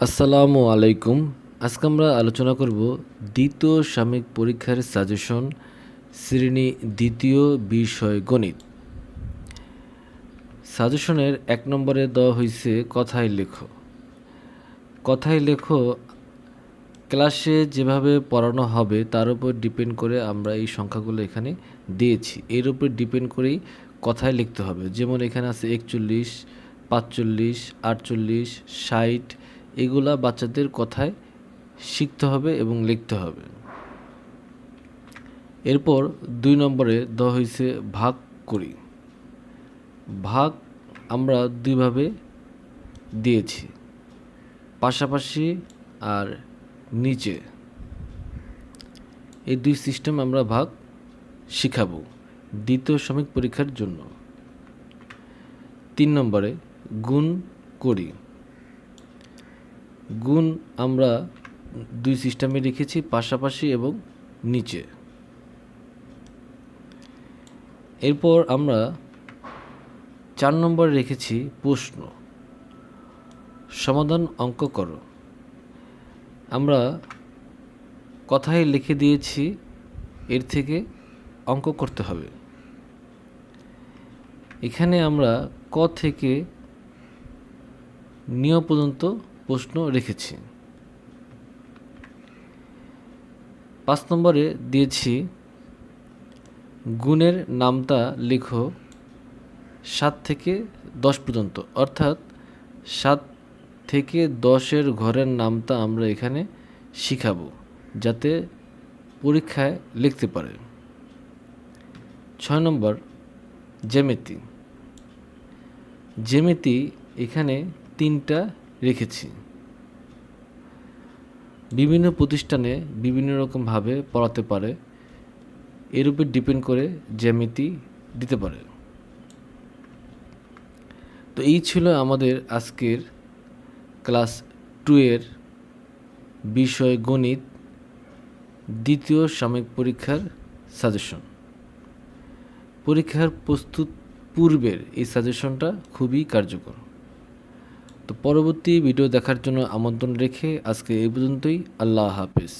আসসালামু আলাইকুম। আজকে আমরা আলোচনা করব দ্বিতীয় সাময়িক পরীক্ষার সাজেশন, শ্রেণী দ্বিতীয়, বিষয় গণিত। সাজেশনের 1 নম্বরে দেওয়া হয়েছে কথায় লেখো। কথায় লেখো ক্লাসে যেভাবে পড়ানো হবে তার উপর ডিপেন্ড করে আমরা এই সংখ্যাগুলো এখানে দিয়েছি। এর উপর ডিপেন্ড করেই কথায় লিখতে হবে। যেমন এখানে আছে 41, 45, 48, 60। এগুলা বাচ্চাদের কথায় শিখতে হবে এবং লিখতে হবে। এরপর 2 নম্বরে দেওয়া হয়েছে ভাগ করি। ভাগ আমরা দুইভাবে দিয়েছি, পাশাপাশি আর নিচে। এই দুই সিস্টেম আমরা ভাগ শিখাবো দ্বিতীয় সাময়িক পরীক্ষার জন্য। 3 নম্বরে গুণ করি। গুণ আমরা দুই সিস্টেমে রেখেছি, পাশাপাশি এবং নিচে। এরপর আমরা 4 নম্বরে রেখেছি প্রশ্ন। সমাধান অঙ্ক করো। আমরা কথায় লিখে দিয়েছি, এর থেকে অঙ্ক করতে হবে। এখানে আমরা ক থেকে নিয় পর্যন্ত প্রশ্ন রেখেছি। 5 নম্বরে দিয়েছি গুণের নামতা লেখো 7 থেকে 10 পর্যন্ত, অর্থাৎ 7 থেকে 10-এর ঘরের নামতা আমরা এখানে শিখাবো যাতে পরীক্ষায় লিখতে পারে। 6 নম্বর জ্যামিতি। জ্যামিতি এখানে 3টা রেখেছি। বিভিন্ন প্রতিষ্ঠানে বিভিন্ন রকমভাবে পড়াতে পারে, এর উপর ডিপেন্ড করে জ্যামিতি দিতে পারে। তো এই ছিল আমাদের আজকের ক্লাস 2 এর বিষয় গণিত দ্বিতীয় সাময়িক পরীক্ষার সাজেশন। পরীক্ষার প্রস্তুত পূর্বের এই সাজেশনটা খুবই কার্যকর। তো পরবর্তী ভিডিও দেখার জন্য আমন্ত্রণ রেখে আজকে এই পর্যন্তই। আল্লাহ হাফেজ।